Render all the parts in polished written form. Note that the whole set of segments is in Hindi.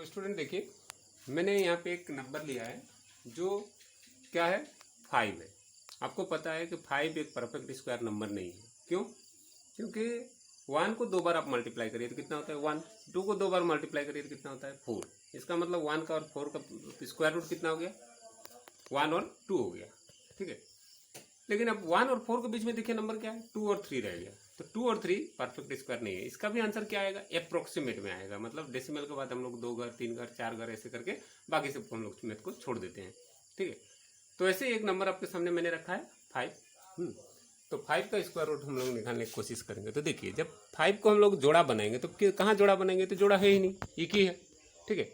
स्टूडेंट देखिए, मैंने यहाँ पे एक नंबर लिया है जो क्या है 5 है। आपको पता है कि 5 एक परफेक्ट स्क्वायर नंबर नहीं है। क्यों? क्योंकि 1 को 2 बार आप मल्टीप्लाई करिए तो कितना होता है 1, 2 को 2 बार मल्टीप्लाई करिए तो कितना होता है 4। इसका मतलब 1 का और 4 का स्क्वायर रूट कितना हो गया 1 और 2 हो गया। ठीक है, लेकिन अब 1 और 4 के बीच में देखिए नंबर क्या है 2 और 3 रह गया। तो 2 और 3 परफेक्ट स्क्वायर नहीं है। इसका भी आंसर क्या आएगा अप्रोक्सीमेट में आएगा। मतलब डेसिमल के बाद हम लोग 2 घर 3 घर 4 घर ऐसे करके बाकी सबको हम लोग मैथ को छोड़ देते हैं। ठीक है, तो ऐसे एक नंबर आपके सामने मैंने रखा है 5। तो 5 का स्क्वायर रूट हम लोग निकालने की कोशिश करेंगे। तो देखिए, जब 5 को हम लोग जोड़ा बनाएंगे तो कहाँ जोड़ा बनाएंगे, तो जोड़ा है ही नहीं, एक ही है। ठीक है,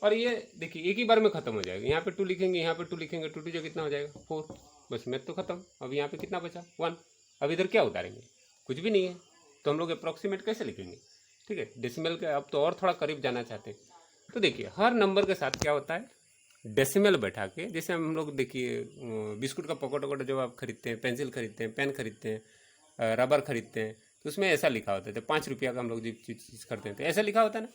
और ये देखिए एक ही बार में खत्म हो जाएगा। यहाँ पे 2 लिखेंगे, यहाँ पे 2 लिखेंगे, 2 जो कितना हो जाएगा 4। बस मैथ तो खत्म। अब यहाँ पे कितना बचा 1। अब इधर क्या उतारेंगे, कुछ भी नहीं है। तो हम लोग अप्रॉक्सीमेट कैसे लिखेंगे। ठीक है, डेसिमल के अब तो और थोड़ा करीब जाना चाहते हैं। तो देखिए हर नंबर के साथ क्या होता है डेसिमल बैठा के, जैसे हम लोग देखिए बिस्कुट का पॉकेट वॉकेट जो आप खरीदते हैं, पेंसिल खरीदते हैं, पेन खरीदते हैं, रबर खरीदते हैं, तो उसमें ऐसा लिखा होता है। तो 5 रुपया का हम लोग जो चीज़ करते हैं तो ऐसा लिखा होता है ना।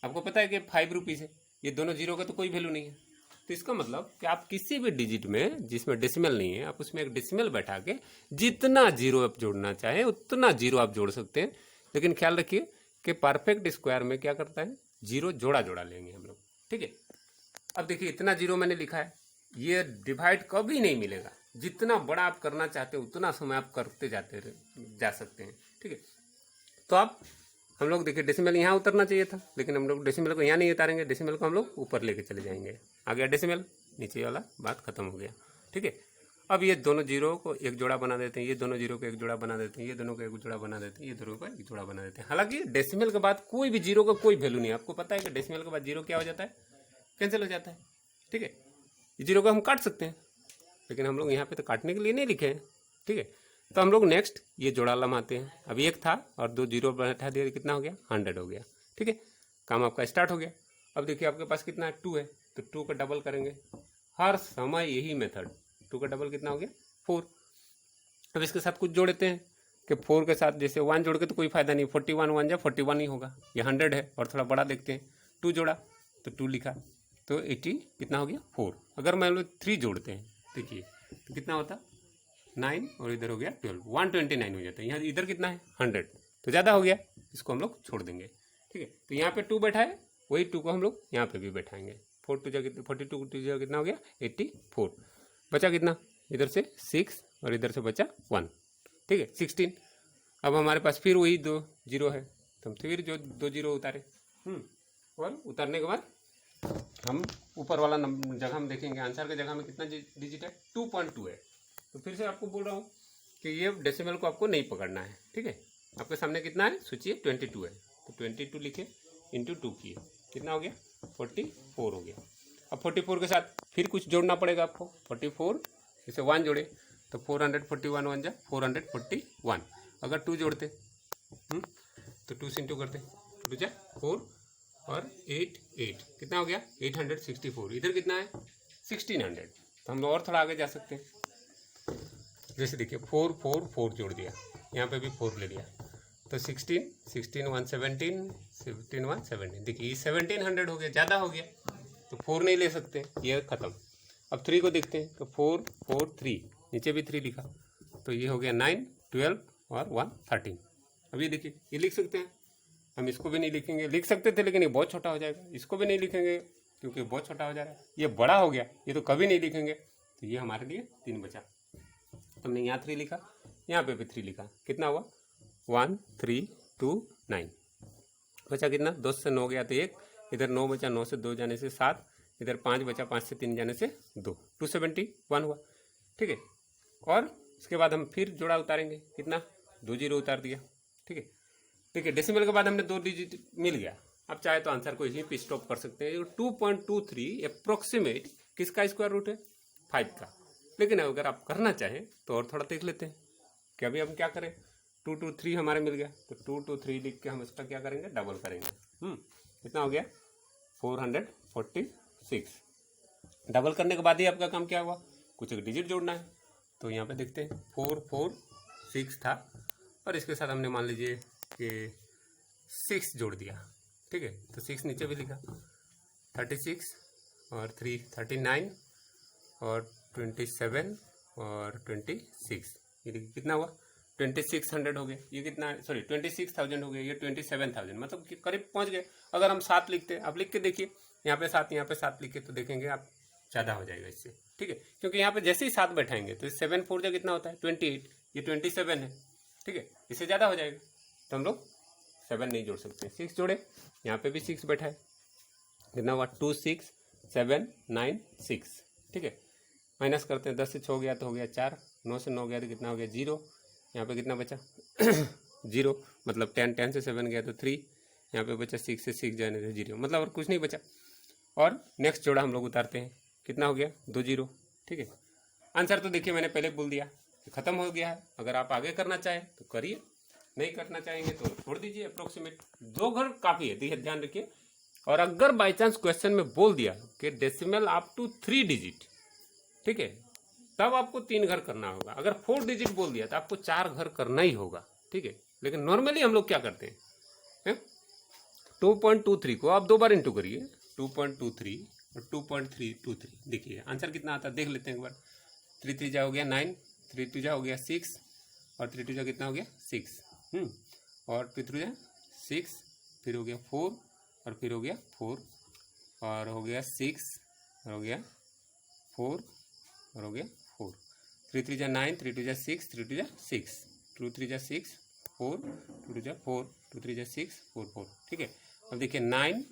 आपको पता है कि 5 रुपीज़ है, ये दोनों जीरो का तो कोई वैल्यू नहीं है। तो इसका मतलब कि आप किसी भी डिजिट में जिसमें डेसिमल नहीं है, आप उसमें एक डेसिमल बैठा के जितना जीरो आप जोड़ना चाहें उतना जीरो आप जोड़ सकते हैं। लेकिन ख्याल रखिए कि परफेक्ट स्क्वायर में क्या करता है जीरो जोड़ा जोड़ा लेंगे हम लोग। ठीक है, अब देखिए इतना जीरो मैंने लिखा है, ये डिवाइड कभी नहीं मिलेगा। जितना बड़ा आप करना चाहते हो उतना समय आप करते जा सकते हैं। ठीक है, तो आप हम लोग देखिए डेसिमल यहाँ उतरना चाहिए था, लेकिन हम लोग डेसिमल को यहाँ नहीं उतारेंगे, डेसिमल को हम लोग ऊपर लेके चले जाएंगे। आ गया डेसिमल, नीचे वाला बात खत्म हो गया। ठीक है, अब ये दोनों जीरो को एक जोड़ा बना देते हैं, ये दोनों जीरो को एक जोड़ा बना देते हैं, ये दोनों को एक जोड़ा बना देते हैं, ये दोनों को एक जोड़ा बना देते हैं। हालांकि डेसिमल के बाद कोई भी जीरो का कोई वैल्यू नहीं है। आपको पता है कि डेसिमल के बाद जीरो क्या हो जाता है, कैंसिल हो जाता है। ठीक है, ये जीरो को हम काट सकते हैं, लेकिन हम लोग यहाँ पे तो काटने के लिए नहीं लिखे हैं। ठीक है, तो हम लोग नेक्स्ट ये जोड़ा लमाते हैं। अभी एक था और 2 जीरो बैठा दिया, कितना हो गया 100 हो गया। ठीक है, काम आपका स्टार्ट हो गया। अब देखिए आपके पास कितना है 2 है, तो 2 का डबल करेंगे। हर समय यही मेथड, 2 का डबल कितना हो गया 4। अब इसके साथ कुछ जोड़ते हैं कि 4 के साथ जैसे 1 जोड़ के तो कोई फायदा नहीं, 41 1 जा 41 ही होगा। ये 100 है और थोड़ा बड़ा देखते हैं, 2 जोड़ा तो 2 लिखा, तो 80 कितना हो गया 4। अगर मान लो 3 जोड़ते हैं देखिए तो कितना होता 9 और इधर हो गया 12, 129 हो जाता है। यहाँ इधर कितना है 100, तो ज़्यादा हो गया, इसको हम लोग छोड़ देंगे। ठीक है, तो यहाँ पे 2 बैठा है, वही 2 को हम लोग यहाँ पे भी बैठाएंगे। 4 2 जगह 42 2 जगह कितना हो गया 84। बचा कितना इधर से 6 और इधर से बचा 1। ठीक है 16। अब हमारे पास फिर वही 2 जीरो है, तो हम फिर जो 2 जीरो उतारे। और उतारने के बाद हम ऊपर वाला जगह में देखेंगे, आंसर के जगह में कितना डिजिट है 2.2 है। तो फिर से आपको बोल रहा हूँ कि ये डेसिमल को आपको नहीं पकड़ना है। ठीक है, आपके सामने कितना है सोचिए 22 है, तो 22 लिखे इंटू 2 किए, कितना हो गया 44 हो गया। अब 44 के साथ फिर कुछ जोड़ना पड़ेगा आपको। 44 जैसे 1 जोड़े तो 441 1 जा 441। अगर 2 जोड़ते तो 2 से इंटू करते, 2 जा 4 और 8 8 कितना हो गया 864। इधर कितना है 1600, तो हम लोग और थोड़ा आगे जा सकते हैं। जैसे देखिए 4 4 4 जोड़ दिया, यहाँ पे भी 4 ले लिया, तो 16 16 1 17 17 1 17। देखिए ये 1700 हो गया, ज़्यादा हो गया, तो 4 नहीं ले सकते, ये ख़त्म। अब 3 को देखते हैं, तो 4 4 3, नीचे भी 3 लिखा, तो ये हो गया 9 12 और 1 13। अब ये देखिए ये लिख सकते हैं, हम इसको भी नहीं लिखेंगे, लिख सकते थे लेकिन ये बहुत छोटा हो जाएगा। इसको भी नहीं लिखेंगे क्योंकि बहुत छोटा हो जा रहा है। ये बड़ा हो गया, ये तो कभी नहीं लिखेंगे, तो ये हमारे लिए 3 बचा। हमने यहाँ 3 लिखा, यहाँ पे भी 3 लिखा, कितना हुआ 1 3 2 9। बचा कितना 2 से 9 गया तो 1, इधर 9 बचा, 9 से 2 जाने से 7, इधर 5 बचा, 5 से 3 जाने से 2, 271 हुआ। ठीक है, और इसके बाद हम फिर जोड़ा उतारेंगे, कितना 2 जीरो उतार दिया। ठीक है, देखिए डेसिमल के बाद हमने 2 डिजिट मिल गया। अब चाहे तो आंसर को यहीं पे स्टॉप कर सकते हैं। 2.23 अप्रोक्सीमेट किसका स्क्वायर रूट है 5 का। लेकिन अगर आप करना चाहें तो और थोड़ा देख लेते हैं कि अभी हम क्या करें। 2 2 3 हमारे मिल गया, तो 2 2 3 लिख के हम इसका क्या करेंगे डबल करेंगे। कितना हो गया 446। डबल करने के बाद ही आपका काम क्या हुआ, कुछ एक डिजिट जोड़ना है। तो यहाँ पे देखते हैं 4 4 6 था और इसके साथ हमने मान लीजिए कि 6 जोड़ दिया, ठीक है, तो 6 नीचे भी लिखा, 36 और 3 39 और 27 और 26, ये देखिए कितना हुआ 2600 हो गया। ये कितना, सॉरी 26,000 हो गया, ये 27,000, मतलब कि करीब पहुंच गए। अगर हम 7 लिखते, आप लिख के देखिए, यहाँ पे 7 यहाँ पे 7 लिखे तो देखेंगे आप ज़्यादा हो जाएगा इससे, ठीक है, क्योंकि यहाँ पे जैसे ही 7 बैठाएंगे तो 7 4 जो कितना होता है 28, ये 27 है, ठीक है, इससे ज़्यादा हो जाएगा, तो हम लोग 7 नहीं जोड़ सकते, 6 जोड़े, यहाँ पे भी 6 बैठा है, कितना हुआ 2 6 7 9 6, ठीक है, माइनस करते हैं, 10 से 6 हो गया तो हो गया 4, 9 से 9 गया तो कितना हो गया 0, यहाँ पे कितना बचा 0, मतलब 10 से 7 गया तो 3, यहाँ पे बचा 6 से 6 जाने से 0, मतलब और कुछ नहीं बचा। और नेक्स्ट जोड़ा हम लोग उतारते हैं, कितना हो गया 2 0, ठीक है। आंसर तो देखिए मैंने पहले बोल दिया, खत्म हो गया है। अगर आप आगे करना चाहें तो करिए, नहीं करना चाहेंगे तो छोड़ दीजिए। अप्रोक्सीमेट 2 घर काफ़ी है, ध्यान रखिए। और अगर बाई चांस क्वेश्चन में बोल दिया कि डेसिमल अप टू 3 डिजिट, ठीक है, तब आपको 3 घर करना होगा। अगर 4 डिजिट बोल दिया तो आपको 4 घर करना ही होगा, ठीक है। लेकिन नॉर्मली हम लोग क्या करते हैं, 2.23 को आप 2 बार इंटू करिए, 2.23 और 2.323, देखिए आंसर कितना आता है देख लेते हैं एक बार। 3 3 जा हो गया 9, 3 2 जा हो गया 6 और 3 2 जा कितना हो गया 6, और 2 3 जा 6, फिर हो गया 4 और फिर हो गया 4 और हो गया 6 और हो गया 4 और हो गया 4, 3 3 जा 9, 3 2 जा 6, 3 2 जा 6, 2 3 जा 6 4, 2 2 जा 4, 2 3 जा 6 4 4, ठीक है। अब देखिए 9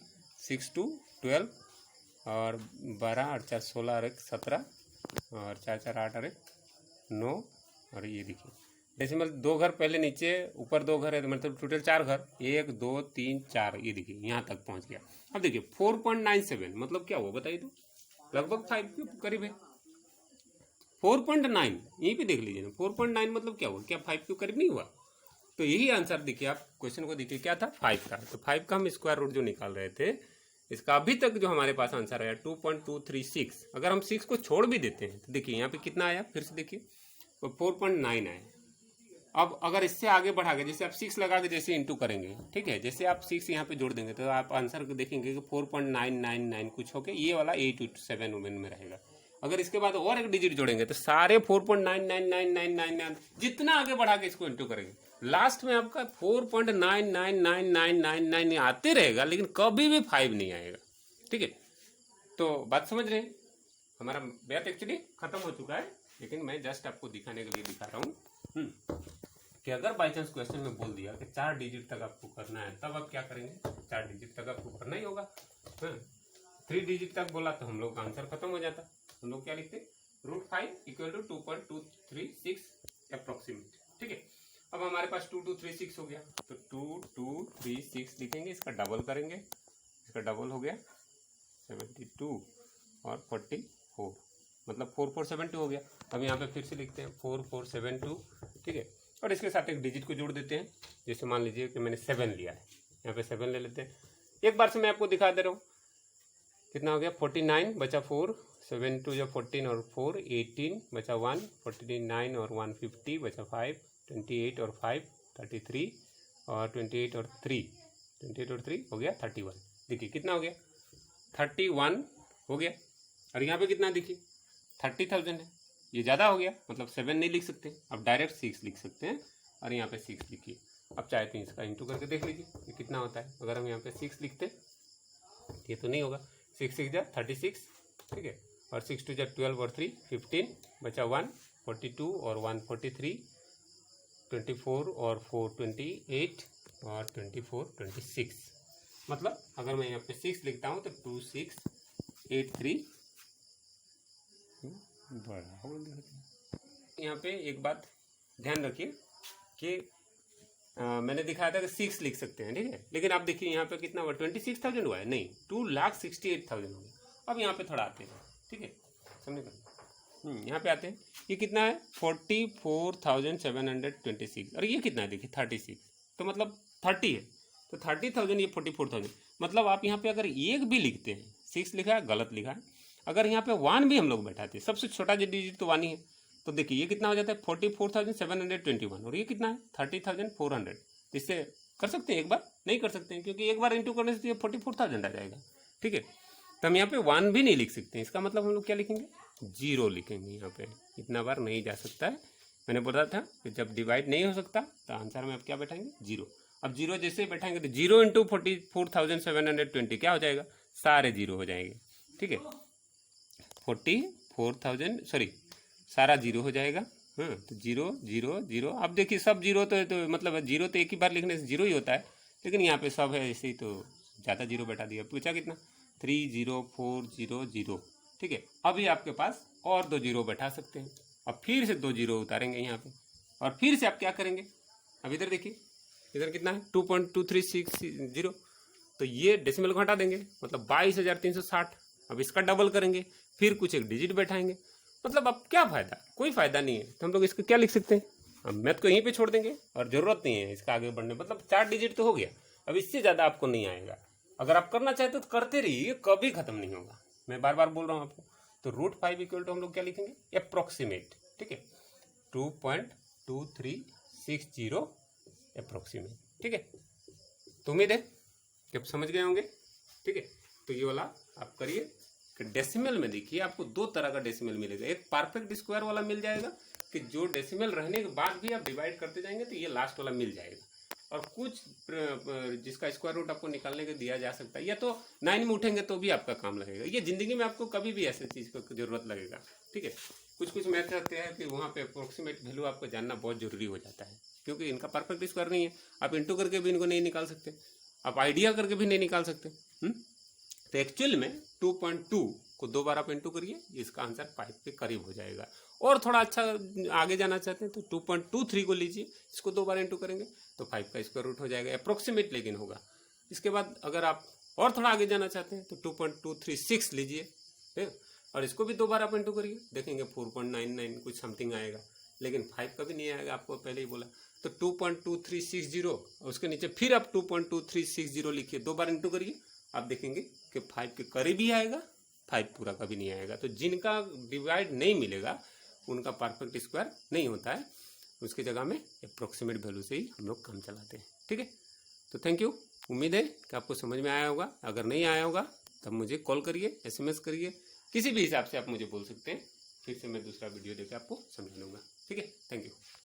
6 2 12 और 12 और 4 16 और 1 17 और 4 4 8 और 1 9, और ये देखिए डेसिमल 2 घर पहले नीचे, ऊपर 2 घर है, मतलब टोटल 4 घर, 1 2 3 4, ये देखिए यहाँ तक पहुँच गया। अब देखिए 4.97 मतलब क्या हुआ बताइए तो, लगभग 5 के करीब है। 4.9 यहीं पे देख लीजिए ना, 4.9 मतलब क्या हुआ, क्या 5 के करीब नहीं हुआ? तो यही आंसर देखिए, आप क्वेश्चन को देखिए क्या था 5 का, तो 5 का हम स्क्वायर रूट जो निकाल रहे थे, इसका अभी तक जो हमारे पास आंसर आया 2.236। अगर हम 6 को छोड़ भी देते हैं तो देखिए यहाँ पे कितना आया, फिर से देखिए 4.9 आया। अब अगर इससे आगे बढ़ा के, जैसे आप 6 लगा के जैसे इंटू करेंगे, ठीक है, जैसे आप 6 यहाँ पे जोड़ देंगे तो आप आंसर को देखेंगे कि 4.999 कुछ होके ये वाला 827 में रहेगा। अगर इसके बाद और एक डिजिट जोड़ेंगे तो सारे 4.999999 जितना आगे बढ़ा के इसको इंटू करेंगे, लास्ट में आपका 4.999999 आते रहेगा, लेकिन कभी भी 5 नहीं आएगा, ठीक है। तो बात समझ रहे हैं, हमारा मैथ एक्चुअली खत्म हो चुका है, लेकिन मैं जस्ट आपको दिखाने के लिए दिखा रहा हूँ कि अगर बाई चांस क्वेश्चन में बोल दिया कि 4 डिजिट तक आपको करना है, तब आप क्या करेंगे, 4 डिजिट तक आपको करना ही होगा। 3 डिजिट तक बोला तो हम लोग का आंसर खत्म हो जाता। हम लोग क्या लिखते, √5 = 2.236 अप्रोक्सीमेट, ठीक है। अब हमारे पास 2236 हो गया, तो 2236 लिखेंगे, इसका डबल करेंगे, इसका डबल हो गया 72 और 44, मतलब 4472 हो गया। अब यहाँ पे फिर से लिखते हैं 4472, ठीक है, और इसके साथ एक डिजिट को जोड़ देते हैं। जैसे मान लीजिए कि मैंने 7 लिया है, यहाँ पे 7 ले लेते हैं। एक बार से मैं आपको दिखा दे रहा हूँ, कितना हो गया 49 बचा 4, 7 2 या 14 और 4 18 बचा 1, 49 और 1 50 बचा 5, 28 और 5 33 और 28 और 3 हो गया 31। देखिए कितना हो गया 31 हो गया। और यहाँ पे कितना देखिए 30,000 है, ये ज़्यादा हो गया, मतलब 7 नहीं लिख सकते, अब डायरेक्ट 6 लिख सकते हैं, और यहाँ पे 6 लिखिए। अब चाहे तो इसका इंटू करके देख लीजिए ये कितना होता है। अगर हम यहाँ पे 6 लिखते ये तो नहीं होगा, 6 6 जा 36, ठीक है, और 6 2 जा 12 और 3 15 बचा 1 42 और 1 43 24 और 4 28 और 24 26। मतलब अगर मैं यहाँ पे 6 लिखता हूँ तो 2683 बड़ा हो गया। यहाँ पे एक बात ध्यान रखिए कि मैंने दिखाया था कि 6 लिख सकते हैं, ठीक है, लेकिन आप देखिए यहाँ पे कितना हुआ 26,000 हुआ है, नहीं 2,68,000 हो गया। अब यहाँ पे थोड़ा आते हैं, ठीक है, समझे, यहाँ पे आते हैं, ये कितना है 44,726, और ये कितना है देखिए 36, तो मतलब 30 है, तो 30,000 ये 44,000, मतलब आप यहाँ पे अगर एक भी लिखते हैं, 6 लिखा है गलत लिखा है, अगर यहाँ पे 1 भी हम लोग बैठाते हैं, सबसे छोटा जो डिजिट तो 1 ही है, तो देखिए ये कितना हो जाता है 44,721, और ये कितना है 30,400, इससे कर सकते हैं, एक बार नहीं कर सकते हैं, क्योंकि एक बार इंटू करने से ये 44,000 आ जाएगा। ठीक है, तो हम यहाँ पे 1 भी नहीं लिख सकते हैं, इसका मतलब हम लोग क्या लिखेंगे, 0 लिखेंगे। यहाँ पे इतना बार नहीं जा सकता है, मैंने बोला था कि जब डिवाइड नहीं हो सकता तो आंसर में आप क्या बैठाएंगे, 0। अब 0 जैसे ही बैठाएंगे तो 0 इंटू 44,720 क्या हो जाएगा, सारे 0 हो जाएंगे। ठीक है, 44,000 सॉरी सारा 0 हो जाएगा। हाँ, तो 0 0 0। अब देखिए सब 0 तो मतलब 0 तो एक ही बार लिखने से 0 ही होता है, लेकिन यहाँ पे सब है ऐसे ही तो ज़्यादा 0 बैठा दिया। पूछा कितना, 30400। ठीक है, अभी आपके पास और 2 0 बैठा सकते हैं। अब फिर से 2 0 उतारेंगे यहाँ पे, और फिर से आप क्या करेंगे, अब इधर देखिए, इधर कितना है 2.2360। तो ये डेसिमल को हटा देंगे, मतलब 22,360। अब इसका डबल करेंगे, फिर कुछ एक डिजिट बैठाएंगे, मतलब अब क्या फ़ायदा, कोई फ़ायदा नहीं है। तो हम लोग इसको क्या लिख सकते हैं, हम मैथ को यहीं पे छोड़ देंगे और ज़रूरत नहीं है इसका आगे बढ़ने, मतलब 4 डिजिट तो हो गया, अब इससे ज़्यादा आपको नहीं आएगा। अगर आप करना चाहते तो करते रहिए, कभी ख़त्म नहीं होगा, मैं बार बार बोल रहा हूँ आपको। तो √5 इक्वल टू हम लोग क्या लिखेंगे, अप्रोक्सीमेट। ठीक है, 2.2360 अप्रोक्सीमेट। ठीक है, तो उम्मीद है कि आप समझ गए होंगे। ठीक है, तो ये वाला आप करिए कि डेसिमल में देखिए आपको 2 तरह का डेसिमल मिलेगा। एक परफेक्ट स्क्वायर वाला मिल जाएगा कि जो डेसिमल रहने के बाद भी आप डिवाइड करते जाएंगे तो ये लास्ट वाला मिल जाएगा, और कुछ जिसका स्क्वायर रूट आपको निकालने के दिया जा सकता है, या तो 9 में उठेंगे तो भी आपका काम लगेगा। ये जिंदगी में आपको कभी भी ऐसी चीज़ की जरूरत लगेगा। ठीक है, कुछ मैथ रहते हैं कि वहाँ पे अप्रोक्सीमेट वैल्यू आपको जानना बहुत जरूरी हो जाता है, क्योंकि इनका परफेक्ट स्क्वायर नहीं है। आप इंटू करके भी इनको नहीं निकाल सकते, आप आइडिया करके भी नहीं निकाल सकते। तो एक्चुअल में 2.2 को 2 बार आप इंटू करिए, इसका आंसर 5 के करीब हो जाएगा। और थोड़ा अच्छा आगे जाना चाहते हैं तो 2.23 को लीजिए, इसको 2 बार इंटू करेंगे तो 5 का स्क्वायर रूट हो जाएगा, अप्रोक्सीमेट लेकिन होगा। इसके बाद अगर आप और थोड़ा आगे जाना चाहते हैं तो 2.236 लीजिए, है, और इसको भी 2 बार आप इंटू करिए, देखेंगे 4.99 कुछ समथिंग आएगा, लेकिन 5 का भी नहीं आएगा, आपको पहले ही बोला। तो 2.2360 और उसके नीचे फिर आप 2.2360 लिखिए, 2 बार इंटू करिए, आप देखेंगे कि 5 के करीब ही आएगा, 5 पूरा कभी नहीं आएगा। तो जिनका डिवाइड नहीं मिलेगा उनका परफेक्ट स्क्वायर नहीं होता है, उसकी जगह में अप्रोक्सीमेट वैल्यू से ही हम लोग काम चलाते हैं। ठीक है, तो थैंक यू, उम्मीद है कि आपको समझ में आया होगा। अगर नहीं आया होगा तब मुझे कॉल करिए, SMS करिए, किसी भी हिसाब से आप मुझे बोल सकते हैं, फिर से मैं दूसरा वीडियो देकर आपको समझा दूंगा। ठीक है, थैंक यू।